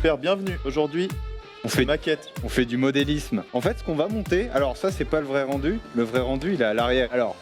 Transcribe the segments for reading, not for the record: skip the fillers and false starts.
Super, bienvenue. Aujourd'hui, On fait, maquette. on fait du modélisme. En fait, ce qu'on va monter, alors ça, c'est pas le vrai rendu. Le vrai rendu, il est à l'arrière. Alors,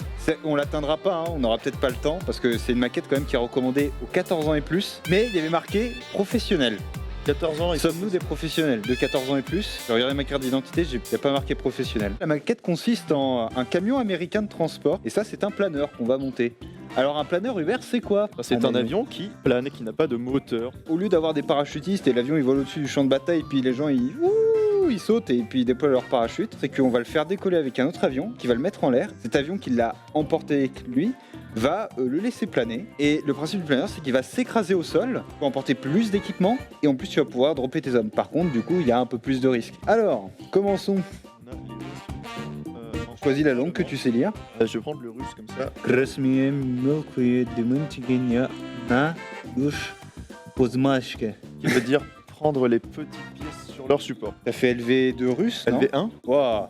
on l'atteindra pas, hein, on n'aura peut-être pas le temps, parce que c'est une maquette quand même qui est recommandée aux 14 ans et plus. Mais il y avait marqué professionnel. 14 ans et Sommes-nous des professionnels de 14 ans et plus? J'ai regardé ma carte d'identité, il n'y a pas marqué professionnel. La maquette consiste en un camion américain de transport, et ça, c'est un planeur qu'on va monter. Alors, un planeur, Hubert, c'est quoi? C'est un avion qui plane et qui n'a pas de moteur. Au lieu d'avoir des parachutistes et l'avion il vole au-dessus du champ de bataille, et puis les gens ils sautent et puis ils déploient leur parachute, c'est qu'on va le faire décoller avec un autre avion qui va le mettre en l'air. Cet avion qui l'a emporté avec lui va le laisser planer. Et le principe du planeur, c'est qu'il va s'écraser au sol pour emporter plus d'équipement et en plus tu vas pouvoir dropper tes hommes. Par contre, du coup, il y a un peu plus de risques. Alors, commençons. On a les instructions, Choisis la langue que tu sais lire. Je vais prendre le russe comme ça. Qui veut dire prendre les petites pièces sur leur support. T'as fait LV2 russe, non? LV1, Waouh.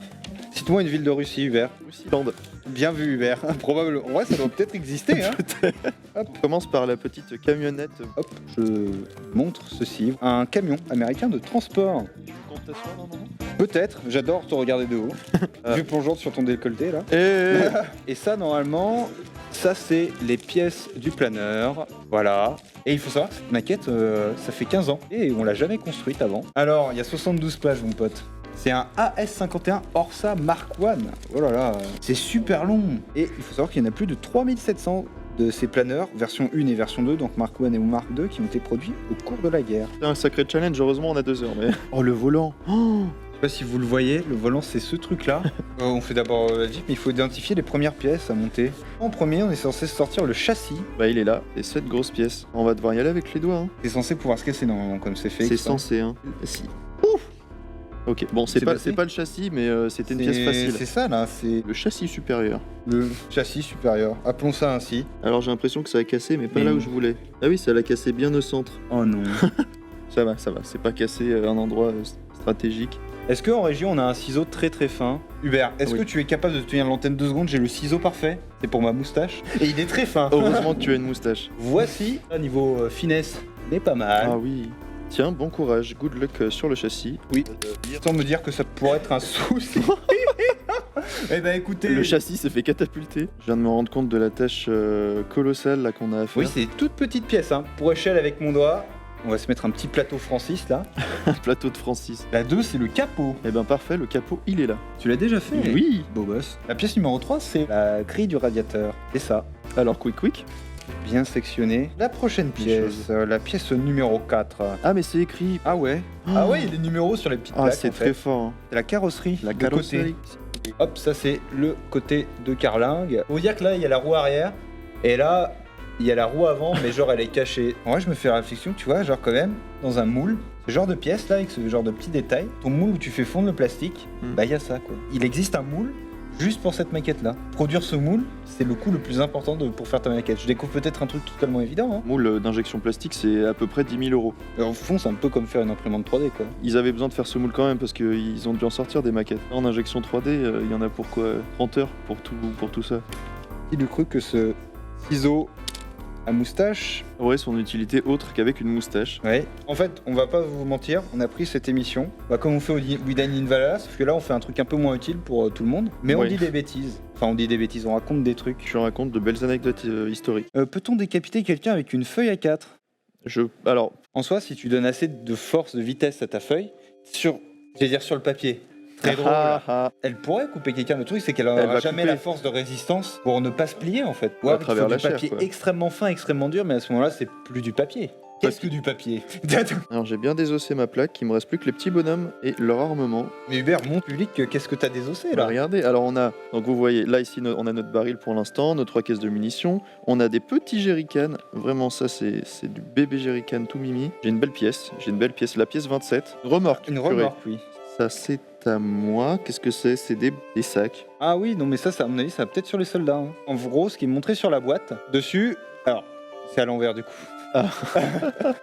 Cite-moi une ville de Russie, Hubert. Russie-Land. Bien vu, Hubert. Probablement. Ouais, ça doit peut-être exister, hein. On commence par la petite camionnette. Hop, je montre ceci. Un camion américain de transport. Tu comptes t'asseoir normalement? Peut-être, j'adore te regarder de haut. Vue plongeante sur ton décolleté, là. Et Et ça, normalement, ça, c'est les pièces du planeur. Voilà. Et il faut savoir que cette maquette, ça fait 15 ans. Et on l'a jamais construite avant. Alors, il y a 72 pages, mon pote. C'est un AS51 Orsa Mark I. Oh là là, c'est super long. Et il faut savoir qu'il y en a plus de 3700 de ces planeurs, version 1 et version 2, donc Mark I et Mark II, qui ont été produits au cours de la guerre. c'est un sacré challenge, heureusement on a 2 heures. Mais... Oh le volant. Je sais pas si vous le voyez, le volant c'est ce truc là. On fait d'abord la Jeep, mais il faut identifier les premières pièces à monter. En premier, on est censé sortir le châssis. Bah il est là, et 7 grosses pièces. On va devoir y aller avec les doigts. Hein. C'est censé pouvoir se casser normalement, comme c'est fait. C'est exprès. censé, hein. Si. Ouf. Ok, bon c'est C'est pas le châssis, mais c'était une pièce facile. C'est ça là, c'est Le châssis supérieur. le châssis supérieur. Appelons ça ainsi. Alors j'ai l'impression que ça a cassé, mais pas Mais là non. où je voulais. Ah oui, ça l'a cassé bien au centre. Oh non. Ça va, c'est pas cassé à un endroit stratégique. Est-ce qu'en région on a un ciseau très très fin? Hubert, est-ce Oui. que tu es capable de tenir l'antenne 2 secondes? J'ai le ciseau parfait. C'est pour ma moustache. Et il est très fin. Heureusement que tu as une moustache. Voici, à niveau finesse, il est pas mal. Ah oui. Tiens, bon courage, good luck sur le châssis. Oui. Sans me dire que ça pourrait être un souci. Eh ben écoutez, Le châssis s'est fait catapulter. Je viens de me rendre compte de la tâche colossale là qu'on a à faire. oui, c'est toute petite pièce, hein. Pour échelle avec mon doigt, on va se mettre un petit plateau Francis là. Un plateau de Francis. La 2, c'est le capot. Eh ben parfait, le capot il est là. Tu l'as déjà fait? Oui. Beau gosse. La pièce numéro 3, c'est la grille du radiateur. C'est ça. Alors quick. Bien sectionné. La prochaine pièce, la pièce numéro 4. Ah mais c'est écrit. Ah ouais. Ah ouais, il y a les numéros sur les petites Ah plaques. c'est en fait. très fort. Hein. C'est la carrosserie. La de carrosserie. côté. Hop, ça c'est le côté de carlingue. Faut dire que là, il y a la roue arrière. Et là, il y a la roue avant, mais genre elle est cachée. En vrai, je me fais la réflexion, tu vois, genre quand même, dans un moule, ce genre de pièce là, avec ce genre de petits détails, ton moule où tu fais fondre le plastique, bah il y a ça quoi. Il existe un moule juste pour cette maquette là. Produire ce moule, c'est le coût le plus important pour faire ta maquette. Je découvre peut-être un truc totalement évident, hein. Moule d'injection plastique c'est à peu près 10 000 €. Alors, au fond, c'est un peu comme faire une imprimante 3D quoi. Ils avaient besoin de faire ce moule quand même parce qu'ils ont dû en sortir des maquettes. En injection 3D, il y en a pour quoi 30 heures pour tout ça. Il eût cru que ce ciseau à moustache. Ouais, son utilité autre qu'avec une moustache. Ouais. En fait, on va pas vous mentir, on a pris cette émission, bah, comme on fait au We Dine in Valhalla, sauf que là on fait un truc un peu moins utile pour tout le monde, mais on Oui. dit des bêtises. Enfin, on dit des bêtises, on raconte des trucs. Je raconte de belles anecdotes historiques. Peut-on décapiter quelqu'un avec une feuille A4? Alors, En soi, si tu donnes assez de force, de vitesse à ta feuille, sur le papier, très drôle. Elle pourrait couper quelqu'un. Le truc, c'est qu'elle Elle n'aura va jamais couper. la force de résistance pour ne pas se plier en fait. Ou À alors, il travers faut la du chair, papier quoi. extrêmement fin, extrêmement dur, mais à ce moment-là, c'est plus du papier. Qu'est-ce que du papier? Alors j'ai bien désossé ma plaque, il me reste plus que les petits bonhommes et leur armement. Mais Hubert, mon public, qu'est-ce que t'as désossé Bah, là? regardez, alors on a, donc vous voyez, là ici on a notre baril pour l'instant, nos 3 caisses de munitions, on a des petits jerrycans, vraiment ça c'est du bébé jerrycan tout mimi. J'ai une belle pièce, la pièce 27. Remorque, Une purée. remorque, oui. Ça c'est à moi, qu'est-ce que c'est? C'est des sacs. Ah oui, non mais ça à mon avis, ça va peut-être sur les soldats, hein. En gros, ce qui est montré sur la boîte, dessus, alors, c'est à l'envers du coup. Ah.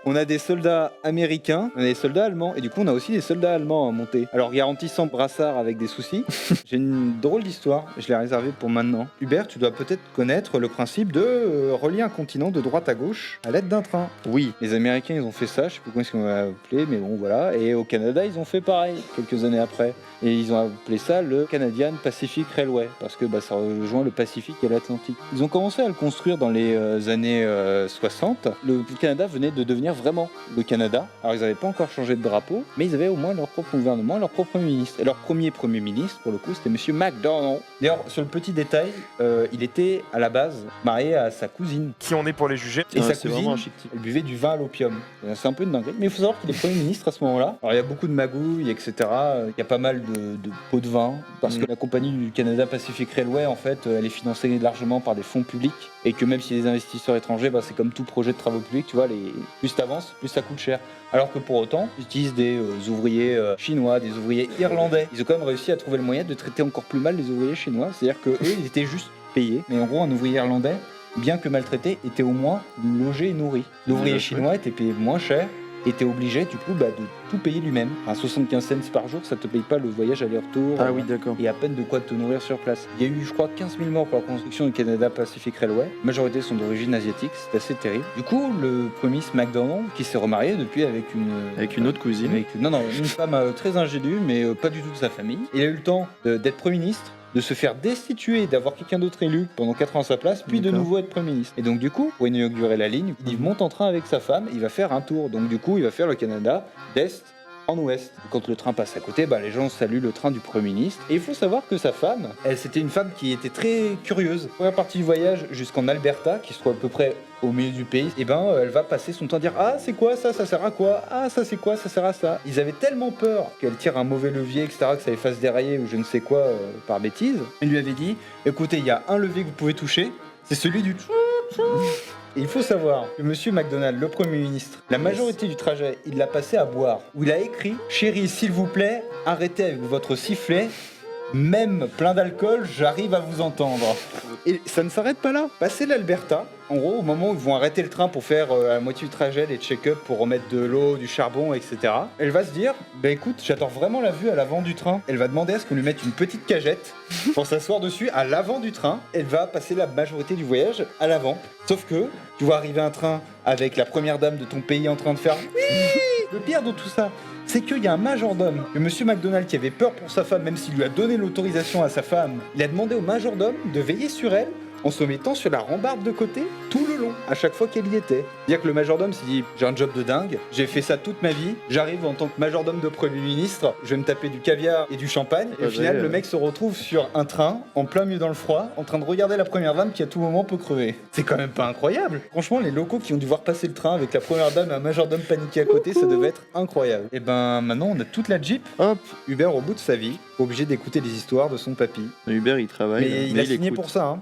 On a des soldats américains, on a des soldats allemands, et du coup on a aussi des soldats allemands à monter. Alors garantissant brassard avec des soucis, j'ai une drôle d'histoire, je l'ai réservée pour maintenant. Hubert, tu dois peut-être connaître le principe de relier un continent de droite à gauche à l'aide d'un train. Oui. Les Américains ils ont fait ça, je sais plus comment est-ce qu'on va appeler, mais bon voilà. Et au Canada ils ont fait pareil, quelques années après. Et ils ont appelé ça le Canadian Pacific Railway, parce que ça rejoint le Pacifique et l'Atlantique. Ils ont commencé à le construire dans les années 60. Le Canada venait de devenir vraiment le Canada. Alors ils n'avaient pas encore changé de drapeau, mais ils avaient au moins leur propre gouvernement, leur propre premier ministre. Et leur premier ministre, pour le coup, c'était Monsieur MacDonald. D'ailleurs, sur le petit détail, il était à la base marié à sa cousine. Qui on est pour les juger? Et sa c'est cousine, vraiment un chic type. elle buvait du vin à l'opium. C'est un peu une dinguerie. Mais il faut savoir qu'il est Premier ministre à ce moment-là. Alors il y a beaucoup de magouilles, etc. Il y a pas mal de pots de vin. Parce que la compagnie du Canada Pacific Railway, en fait, elle est financée largement par des fonds publics. Et que même si les investisseurs étrangers, c'est comme tout projet de travaux publics, tu vois, plus t'avances, plus ça coûte cher. Alors que pour autant, ils utilisent des ouvriers chinois, des ouvriers irlandais. Ils ont quand même réussi à trouver le moyen de traiter encore plus mal les ouvriers chinois. C'est-à-dire qu'eux, ils étaient juste payés. Mais en gros, un ouvrier irlandais, bien que maltraité, était au moins logé et nourri. L'ouvrier chinois était payé moins cher, était obligé du coup de tout payer lui-même. À 75 cents par jour, ça te paye pas le voyage aller-retour. Ah oui, d'accord. Et à peine de quoi te nourrir sur place. Il y a eu, je crois, 15 000 morts pour la construction du Canada Pacific Railway. La majorité sont d'origine asiatique, c'est assez terrible. Du coup, le Premier ministre MacDonald, qui s'est remarié depuis avec une autre cousine. Une femme très ingénue, mais pas du tout de sa famille. Il a eu le temps d'être Premier ministre, de se faire destituer, d'avoir quelqu'un d'autre élu pendant 4 ans à sa place, puis de nouveau être Premier ministre. Et donc du coup, pour inaugurer la ligne, il monte en train avec sa femme, il va faire un tour. Donc du coup, il va faire le Canada d'est en ouest. Quand le train passe à côté, les gens saluent le train du Premier ministre. Et il faut savoir que sa femme, c'était une femme qui était très curieuse. Première partie du voyage jusqu'en Alberta, qui se trouve à peu près au milieu du pays, elle va passer son temps à dire « Ah, c'est quoi ça? Ça sert à quoi? Ah, ça c'est quoi? Ça sert à ça ?» Ils avaient tellement peur qu'elle tire un mauvais levier, etc., que ça les fasse dérailler ou je ne sais quoi par bêtise. Il lui avait dit « Écoutez, il y a un levier que vous pouvez toucher, c'est celui du... » Et il faut savoir que Monsieur MacDonald, le Premier ministre, la majorité du trajet, il l'a passé à boire. Où il a écrit « Chérie, s'il vous plaît, arrêtez avec votre sifflet. Même plein d'alcool, j'arrive à vous entendre. » Et ça ne s'arrête pas là. Passer l'Alberta, en gros, au moment où ils vont arrêter le train pour faire à la moitié du trajet les check-up pour remettre de l'eau, du charbon, etc., elle va se dire écoute, j'adore vraiment la vue à l'avant du train. Elle va demander à ce qu'on lui mette une petite cagette pour s'asseoir dessus à l'avant du train. Elle va passer la majorité du voyage à l'avant. Sauf que tu vois arriver un train avec la première dame de ton pays en train de faire oui. Le pire de tout ça, c'est qu'il y a un majordome, que Monsieur MacDonald qui avait peur pour sa femme, même s'il lui a donné l'autorisation à sa femme, il a demandé au majordome de veiller sur elle en se mettant sur la rambarde de côté tout le long, à chaque fois qu'elle y était. C'est-à-dire que le majordome s'est dit j'ai un job de dingue, j'ai fait ça toute ma vie, j'arrive en tant que majordome de Premier ministre, je vais me taper du caviar et du champagne, et au final le mec se retrouve sur un train, en plein milieu dans le froid, en train de regarder la première dame qui à tout moment peut crever. C'est quand même pas incroyable. Franchement, les locaux qui ont dû voir passer le train avec la première dame et un majordome paniqué à côté, ça devait être incroyable. Et maintenant on a toute la Jeep. Hop, Hubert au bout de sa vie, obligé d'écouter des histoires de son papy. Hubert, il travaille. Mais il a signé pour ça,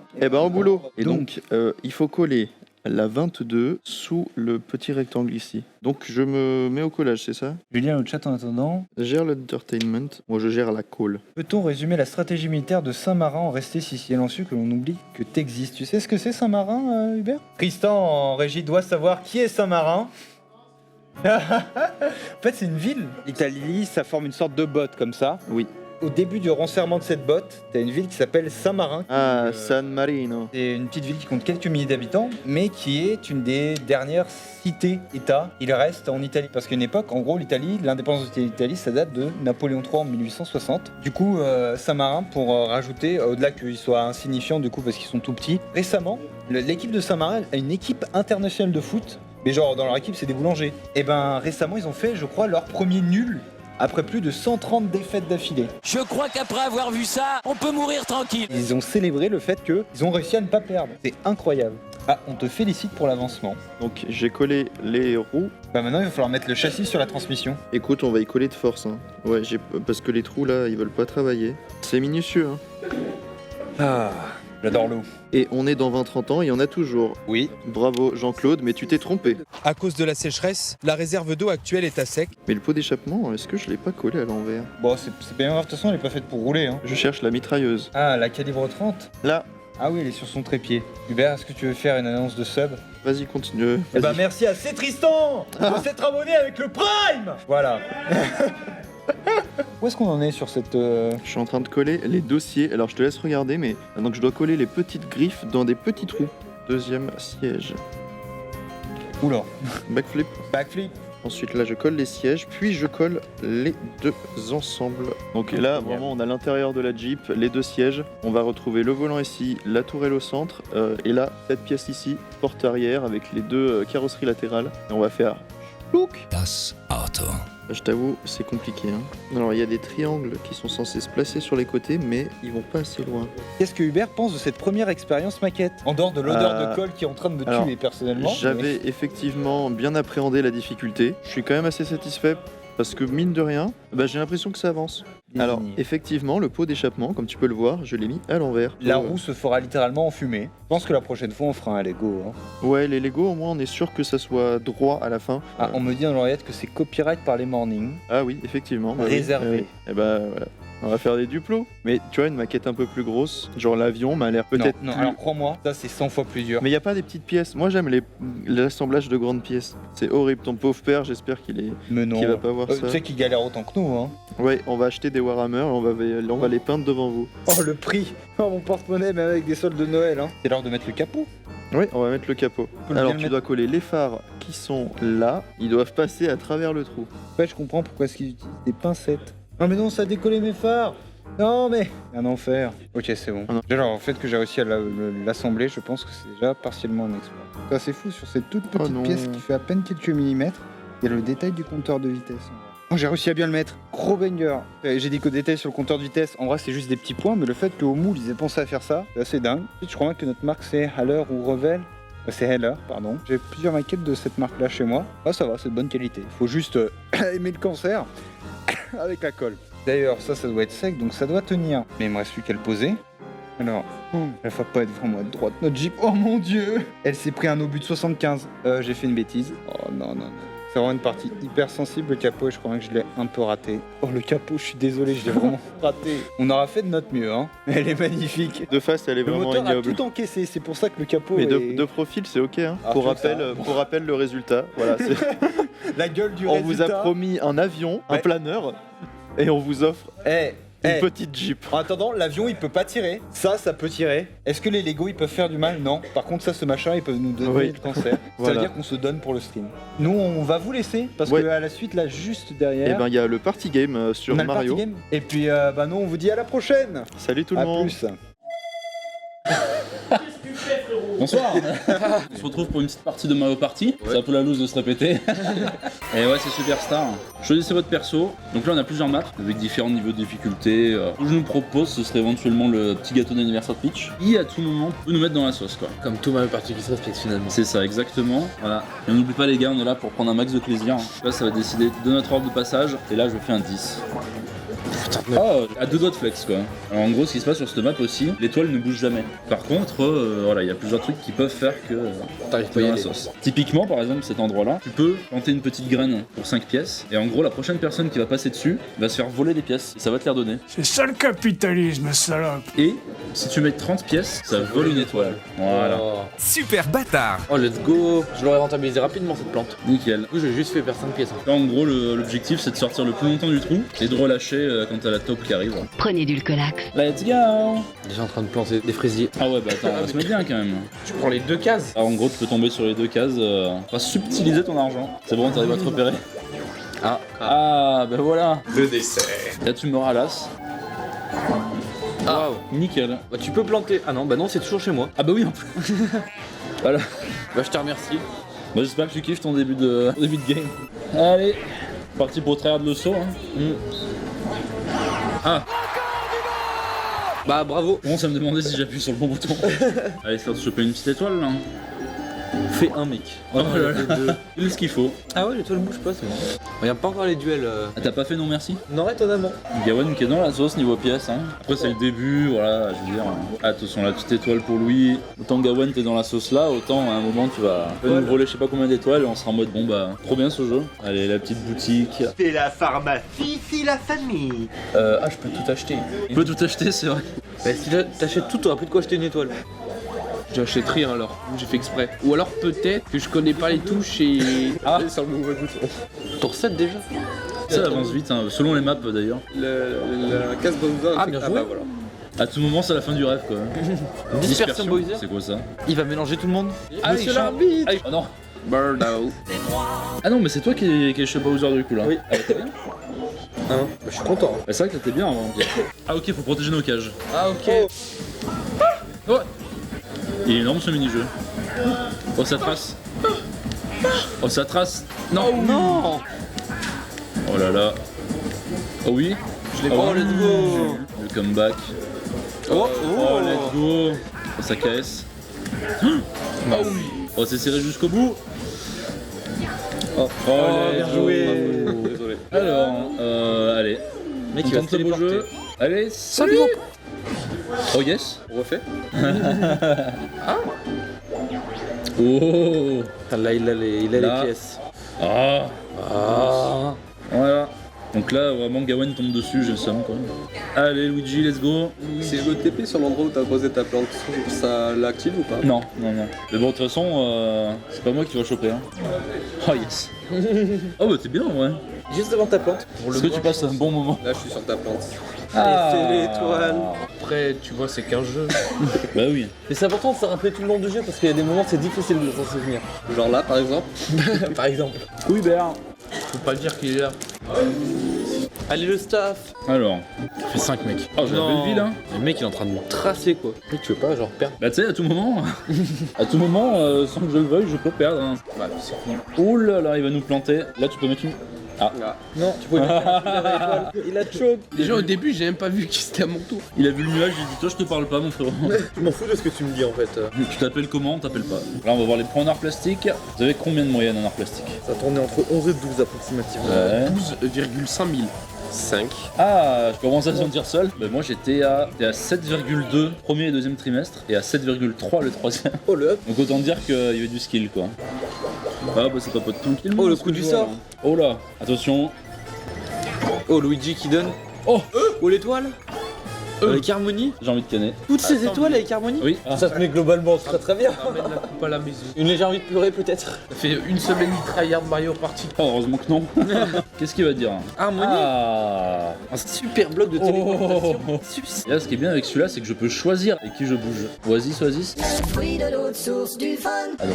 au boulot. Et donc, il faut coller la 22 sous le petit rectangle ici. Donc, je me mets au collage, c'est ça? Je vais lire le chat en attendant. Gère l'entertainment. Moi, je gère la colle. Peut-on résumer la stratégie militaire de Saint-Marin en rester si silencieux que l'on oublie que t'existes? Tu sais ce que c'est Saint-Marin, Hubert? Tristan en régie doit savoir qui est Saint-Marin. En fait, c'est une ville. L'Italie, ça forme une sorte de botte comme ça. Oui. Au début du renseignement de cette botte, t'as une ville qui s'appelle Saint-Marin. Ah, San Marino. C'est une petite ville qui compte quelques milliers d'habitants, mais qui est une des dernières cités-États. Il reste en Italie, parce qu'à une époque, en gros, l'indépendance de l'Italie, ça date de Napoléon III en 1860. Du coup, Saint-Marin, pour rajouter, au-delà qu'ils soient insignifiants, du coup, parce qu'ils sont tout petits, récemment, l'équipe de Saint-Marin a une équipe internationale de foot, mais genre, dans leur équipe, c'est des boulangers. Et récemment, ils ont fait, je crois, leur premier nul après plus de 130 défaites d'affilée. Je crois qu'après avoir vu ça, on peut mourir tranquille. Ils ont célébré le fait qu'ils ont réussi à ne pas perdre. C'est incroyable. Ah, on te félicite pour l'avancement. Donc, j'ai collé les roues. Maintenant, il va falloir mettre le châssis sur la transmission. Écoute, on va y coller de force. Ouais, parce que les trous, là, ils veulent pas travailler. C'est minutieux, Ah, j'adore l'eau. Et on est dans 20-30 ans, il y en a toujours. Oui. Bravo Jean-Claude, mais tu t'es trompé. À cause de la sécheresse, la réserve d'eau actuelle est à sec. Mais le pot d'échappement, est-ce que je l'ai pas collé à l'envers? Bon, c'est bien grave, de toute façon, elle est pas faite pour rouler. Je cherche la mitrailleuse. Ah, la calibre 30. Là. Ah oui, elle est sur son trépied. Hubert, est-ce que tu veux faire une annonce de sub? Vas-y, continue. Eh ben Vas-y. merci à C Tristan de s'être abonné avec le Prime. Voilà. Où est-ce qu'on en est sur cette... Je suis en train de coller les dossiers. Alors, je te laisse regarder, mais donc je dois coller les petites griffes dans des petits trous. Deuxième siège. Oula. Backflip. Backflip. Ensuite, là, je colle les sièges, puis je colle les deux ensemble. Donc là, vraiment, on a l'intérieur de la Jeep, les deux sièges. On va retrouver le volant ici, la tourelle au centre, et là, cette pièce ici, porte arrière avec les deux carrosseries latérales. Et on va faire look. Das Auto. Je t'avoue, c'est compliqué. Hein. Alors, il y a des triangles qui sont censés se placer sur les côtés, mais ils vont pas assez loin. Qu'est-ce que Hubert pense de cette première expérience maquette? En dehors de l'odeur de colle qui est en train de me alors, tuer personnellement. J'avais effectivement bien appréhendé la difficulté. Je suis quand même assez satisfait parce que mine de rien, j'ai l'impression que ça avance. Alors effectivement, le pot d'échappement, comme tu peux le voir, je l'ai mis à l'envers. La roue se fera littéralement enfumer. Je pense que la prochaine fois on fera un Lego. Hein. Ouais, les Lego au moins on est sûr que ça soit droit à la fin. Ah, on me dit dans l'oreillette que c'est copyright par les mornings. Ah oui, effectivement. Réservé. Et voilà. On va faire des duplos. Mais tu vois, une maquette un peu plus grosse, genre l'avion m'a l'air peut-être Non, plus... alors crois-moi, ça c'est 100 fois plus dur. Mais il n'y a pas des petites pièces. Moi j'aime l'assemblage de grandes pièces. C'est horrible, ton pauvre père, j'espère qu'il va pas voir ça. Tu sais qu'il galère autant que nous, hein. Ouais, on va acheter des Warhammer, on va les peindre devant vous. Oh le prix. Oh mon porte-monnaie, même avec des soldes de Noël, hein. C'est l'heure de mettre le capot. Oui, on va mettre le capot. peut le Alors bien tu mettre. dois coller les phares qui sont là, ils doivent passer à travers le trou. Ouais, je comprends pourquoi est-ce qu'ils utilisent des pincettes. Non mais non, ça a décollé mes phares. Non mais... Un enfer. Ok, c'est bon. Ah non. Déjà, en fait que j'ai réussi à l'assembler, je pense que c'est déjà partiellement un exploit. Ça c'est fou, sur cette toute petite non. pièce qui fait à peine quelques millimètres, il y a le détail du compteur de vitesse. Oh, j'ai réussi à bien le mettre. Gros banger. J'ai dit qu'au détail sur le compteur de vitesse, en vrai c'est juste des petits points, mais le fait qu'au moule ils aient pensé à faire ça, c'est assez dingue. Ensuite, je crois que notre marque c'est Haller ou Revel. C'est Heller, pardon. J'ai plusieurs maquettes de cette marque-là chez moi. Ah, ça va, c'est de bonne qualité. Faut juste aimer le cancer avec la colle. D'ailleurs, ça doit être sec, donc ça doit tenir. Mais il me reste plus qu'à le poser. Alors, elle va pas être vraiment à droite, notre Jeep. Oh mon dieu! Elle s'est pris un obus de 75. J'ai fait une bêtise. Oh non, non, non. C'est vraiment une partie hyper sensible, le capot, et je crois que je l'ai un peu raté. Oh, le capot, je suis désolé, je l'ai vraiment raté. On aura fait de notre mieux, hein. Elle est magnifique. De face, elle est Le vraiment moteur a ignoble. tout encaissé, c'est pour ça que le capot Mais est... de profil, c'est ok. Hein. Ah, pour, faut que ça- rappel, le résultat. Voilà, La gueule du on vous a résultat. promis un avion, un Ouais. planeur, et on vous offre une petite Jeep. En attendant, l'avion il peut pas tirer. Ça peut tirer. Est-ce que les Lego ils peuvent faire du mal? Non. Par contre, ça, ce machin, ils peuvent nous donner Oui. le cancer. Ça Voilà. veut dire qu'on se donne pour le stream. Nous, on va vous laisser parce Ouais. que à la suite, là, juste Et derrière, ben, il y a le party game sur on a le Mario. party game. Et puis, nous, on vous dit à la prochaine. Salut tout le À monde. plus. Bonsoir. On se retrouve pour une petite partie de Mario Party. C'est un peu la loose de se répéter. Et ouais, c'est Superstar. Choisissez votre perso. Donc là, on a plusieurs maps avec différents niveaux de difficulté. Ce que je nous propose, ce serait éventuellement le petit gâteau d'anniversaire de Peach. Qui, à tout moment, peut nous mettre dans la sauce, quoi. Comme tout Mario Party qui se respecte finalement. C'est ça, exactement. Voilà. Et on n'oublie pas, les gars, on est là pour prendre un max de plaisir. Là, ça va décider de notre ordre de passage. Et là, je fais un 10. Oh, à deux doigts de flex quoi. Alors en gros, ce qui se passe sur cette map aussi, l'étoile ne bouge jamais. Par contre, voilà, il y a plusieurs trucs qui peuvent faire que T'arrives pas t'es à y dans la aller. sauce. Typiquement, par exemple, cet endroit-là, tu peux planter une petite graine pour 5 pièces, et en gros, la prochaine personne qui va passer dessus va se faire voler des pièces, et ça va te les redonner. C'est ça le capitalisme, salope. Et si tu mets 30 pièces, ça vole une étoile. Voilà. Oh. Super bâtard. Oh, let's go. Je l'aurais rentabilisé rapidement cette plante. Nickel. Du coup, j'ai juste fait perdre 5 pièces. Là, en gros, l'objectif, c'est de sortir le plus longtemps du trou, et de relâcher quand t'as la taupe qui arrive. Prenez du Colax. Let's go. Déjà en train de planter des fraisiers. Ah ouais, bah attends, on va se mettre bien quand même. Tu prends les 2 cases. Alors en gros, tu peux tomber sur les 2 cases, va subtiliser ton argent. C'est bon, t'arrives à te repérer. Ah, bah voilà. Le dessert. Là, tu me ralasses. Ah, Nickel. bah tu peux planter. Ah non, bah non, c'est toujours chez moi. Ah bah oui, en plus. Voilà. Bah je te remercie. Bah, j'espère que tu kiffes ton début de game. Allez, parti pour trahir de le saut. Hein. Ah, Bah bravo. commence à me demander si j'appuie sur le bon bouton. Allez, c'est de choper une petite étoile là. Fais un mec. Oh là là. Il ce qu'il faut. Ah ouais, l'étoile bouge pas, c'est bon. Regarde pas encore les duels. Ah, t'as pas fait non merci? Non, étonnamment. Gawain qui est dans la sauce niveau pièce. Hein. Après, c'est le début, voilà, je veux dire. Attention, la petite étoile pour Louis. Autant Gawain t'es dans la sauce là, autant à un moment tu vas nous voler je sais pas combien d'étoiles et on sera en mode bon bah, trop bien ce jeu. Allez, la petite boutique. C'est la pharmacie, c'est la famille. Ah, je peux tout acheter. On peut tout acheter, c'est vrai. Bah si t'achètes tout, t'auras plus de quoi acheter une étoile. J'achète rien alors, j'ai fait exprès. Ou alors peut-être que je connais pas les touches et... Ah. sur le mauvais bouton. T'en recette déjà? Ça avance vite, hein, selon les maps d'ailleurs. La case Bowser. Ah, bien joué. bah voilà. À tout moment, c'est la fin du rêve quoi. Dispersion Bowser. C'est quoi ça? Il va mélanger tout le monde. Ah, Monsieur il chante. l'arbitre. Oh non. Bird out. Ah non, mais c'est toi qui es chez Bowser du coup là. Oui. Ah, t'es bien. Hein, bah, je suis content. Bah, c'est vrai que t'étais bien avant. Ah ok, faut protéger nos cages. Ah ok. Ouais. Il est énorme ce mini-jeu. Oh ça trace. Oh ça trace. Non. Non. Oh là là. Oh oui. Je l'ai pas, let's go. Le comeback. Oh, Oh let's go. Oh ça KS. Oh oui. Oh c'est serré jusqu'au bout. Oh, bien joué. Désolé. Alors, allez. Mec, On il va tente se ce beau téléporter. jeu. Allez, salut. Oh yes. On refait. Oh. Là, il a les Là. pièces. Ah. Ah. Voilà. Donc là, vraiment, Gawain tombe dessus, j'ai le seum quoi. Allez, Luigi, let's go. C'est le TP sur l'endroit où t'as posé ta plante, ça l'active ou pas? Non, non, non. Mais bon, de toute façon, c'est pas moi qui va choper. Hein. Oh yes. Oh bah t'es bien en vrai. Juste devant ta plante. Est-ce que tu passes un bon moment? Là je suis sur ta plante. Ah. c'est l'étoile. Après tu vois c'est qu'un jeu. Bah oui. Mais c'est important de se rappeler tout le long du jeu parce qu'il y a des moments c'est difficile de s'en souvenir. Genre là par exemple. Par exemple. Oui, Bert. Faut pas dire qu'il est là. Allez le staff. Alors. Ça fait 5 mecs. Oh, j'ai la belle ville hein. Le mec il est en train de me tracer quoi. Mec tu veux pas genre perdre? Bah tu sais, à tout moment, sans que je le veuille, je peux perdre. Hein. Bah c'est con. Oh là là, il va nous planter. Là, tu peux mettre une. Non, tu pouvais pas faire il a choke. Déjà au début j'ai même pas vu qui c'était à mon tour. Il a vu le nuage, il dit toi je te parle pas mon frérot. Je m'en fous de ce que tu me dis en fait. Tu t'appelles comment? On t'appelle pas. Là on va voir les points en art plastique. Vous avez combien de moyenne en art plastique? Ça tournait entre 11 et 12 approximativement. Ouais. 12,5 000. 5. Ah, je commence à se sentir seul. Bah moi j'étais à 7,2 premier et deuxième trimestre et à 7,3 le troisième. Oh le up. Donc autant dire qu'il y avait du skill quoi. Ah bah ça papote tranquillement. Oh, le ce coup que du je vois, sort. là. Oh là, attention. Oh Luigi qui donne. Oh, Oh l'étoile. Avec harmonie. j'ai envie de canner. Toutes ces étoiles avec harmonie. Oui. Ça te met globalement très bien. Ramène la coupe à la maison. Une légère envie de pleurer peut-être. Ça fait une semaine il tryhard Mario Party. Oh, heureusement que non. Qu'est-ce qu'il va dire? Harmonie. Ah. Un super bloc de téléportation. Oh. Et là, ce qui est bien avec celui-là, c'est que je peux choisir avec qui je bouge. Oasis, Oasis. Ah, donc.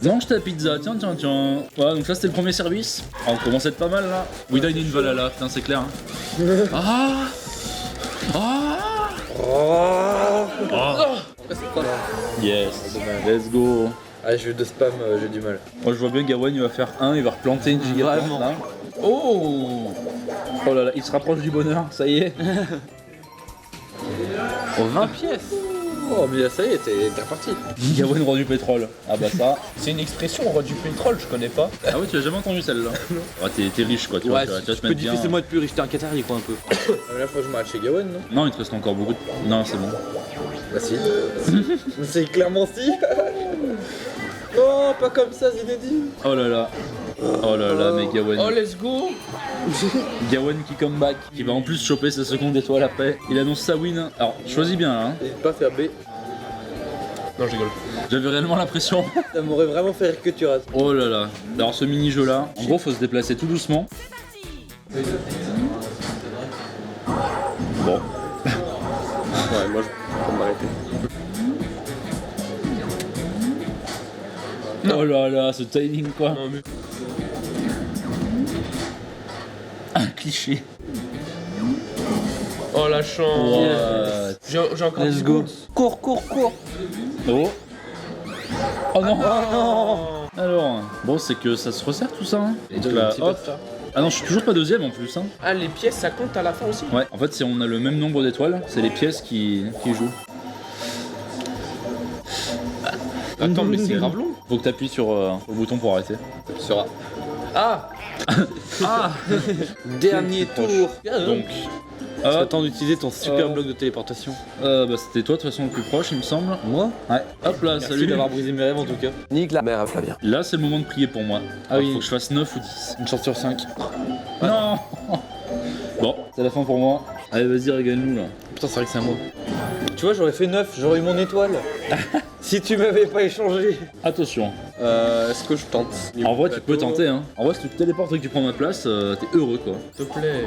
Mange ta pizza, tiens, tiens, tiens. Voilà, donc là c'était le premier service. Ah, on commence à être pas mal là. Oui, là il y a une Valhalla, putain, c'est clair. Hein. Ah. Ah. Ah. Yes. Let's go. Ah jeu de spam, j'ai du mal. Moi je vois bien Gawain, il va faire 1, il va replanter une giga. Vraiment. Là. Oh. Oh là là, il se rapproche du bonheur, ça y est. Oh 20 pièces. Oh mais là ça y est, t'es reparti. Gawain roi du pétrole. Ah bah ça. C'est une expression roi du pétrole, je connais pas. Ah ouais, tu l'as jamais entendu celle-là. Ouais, t'es riche quoi, tu vois, tu vas te tu peux mettre bien. difficilement être plus riche, t'es un Qatari quoi un peu. Mais là faut que je m'arrête chez Gawain non? Non, il te reste encore beaucoup de... Non, c'est bon. Bah si. C'est clairement si. Oh pas comme ça Zinedine. Oh là là. Oh là là, mais Gawain. Oh let's go. Gawain qui come back, qui va en plus choper sa seconde étoile après. Il annonce sa win. Alors, choisis bien là. Hein. N'hésite pas à faire B. Non je rigole. J'avais réellement l'impression. Ça m'aurait vraiment fait rire que tu rates. Oh là là. Alors, ce mini-jeu là, en gros, faut se déplacer tout doucement. Bon. Ouais moi je peux m'arrêter. Oh là là, ce timing quoi. Non mais. Un cliché. Oh la chance. What? J'ai encore Let's 10 go. secondes. Cours. Oh. Oh non. Alors, bon, c'est que ça se resserre tout ça. Hein. Donc là, hop. Ah non, je suis toujours pas deuxième en plus. Hein. Ah les pièces ça compte à la fin aussi? Ouais, en fait, si on a le même nombre d'étoiles, c'est les pièces qui jouent. Attends mais c'est grave long. Faut que t'appuies sur le bouton pour arrêter. Sur A. Ah. Ah. Dernier tour. Donc, Attends d'utiliser ton super bloc de téléportation. bah c'était toi de toute façon le plus proche, il me semble. Moi? Ouais. Hop là, Merci salut. d'avoir brisé mes rêves en tout cas. Nique la mère à Flavien. Là, c'est le moment de prier pour moi. Ah oui. Faut que je fasse 9 ou 10. Une chance sur 5. Non. Bon, c'est la fin pour moi. Allez, vas-y, régale-nous là. Putain, c'est vrai que c'est à moi. Tu vois, j'aurais fait 9, j'aurais eu mon étoile. Si tu m'avais pas échangé. Attention. Est-ce que je tente? En vrai, tu peux tenter, hein. En vrai, si tu te téléportes et que tu prends ma place, t'es heureux quoi. S'il te plaît.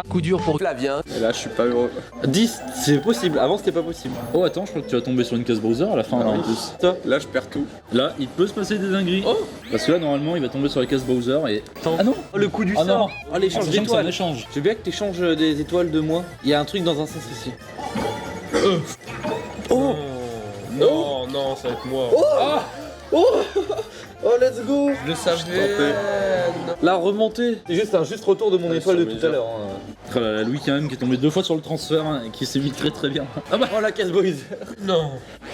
Coup dur pour Flavien. Et là, je suis pas heureux. 10, c'est possible. Avant, c'était pas possible. Oh, attends, je crois que tu vas tomber sur une case Bowser à la fin là en plus. Là, je perds tout. Là, il peut se passer des dingueries. Oh. Parce que là, normalement, il va tomber sur la case Bowser et. Ah non. Oh, le coup du Ah non. sort. Oh, l'échange Sachant que c'est un d'étoiles. échange. Je veux bien que t'échanges des étoiles de moi. Il y a un truc dans un sens ici. Oh non, non, ça va être moi. Oh, let's go. Je le savais. La remontée. C'est juste un juste retour de mon Ouais, étoile de sur tout à mes l'heure. Oh là là, Louis quand même qui est tombé 2 fois sur le transfert hein, et qui s'est mis très bien. Ah bah. Oh, la case boys. Non.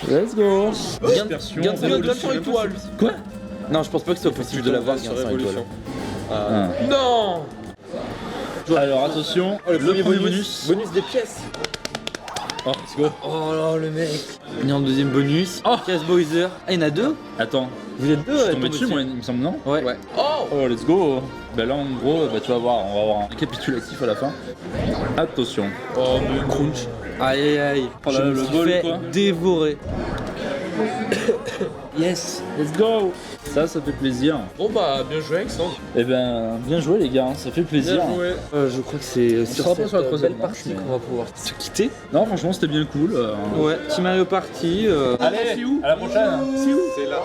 Let's go. Gain- Dispersion. gain de Révolution étoile. Quoi? Non, je pense pas que ce soit possible de l'avoir sur gain sans révolution. étoile. Ah. Non. Alors attention, Oh, le premier premier bonus. Bonus des pièces. Oh, let's go. Oh là, le mec. Il y a un deuxième bonus. Oh, case boyser. Ah, il y en a deux. Attends, Vous êtes deux je à suis être tombé dessus moi, il me semble, non? Ouais. Oh, let's go. Bah là, en gros, bah, tu vas voir, on va avoir un récapitulatif à la fin. Attention. Oh, mais crunch. Aïe aïe aïe. Oh là là, Je le me suis vol, fait quoi. dévorer. Yes, let's go. Ça fait plaisir. Bon bah, bien joué, Alexandre. Eh ben, bien joué les gars, hein, ça fait plaisir. Bien joué. Je crois que c'est sera sur pas cette sur la troisième belle manche, partie mais- qu'on va pouvoir se quitter. Non, franchement, c'était bien cool. Ouais, Team Mario Party. Allez, à la prochaine. C'est là.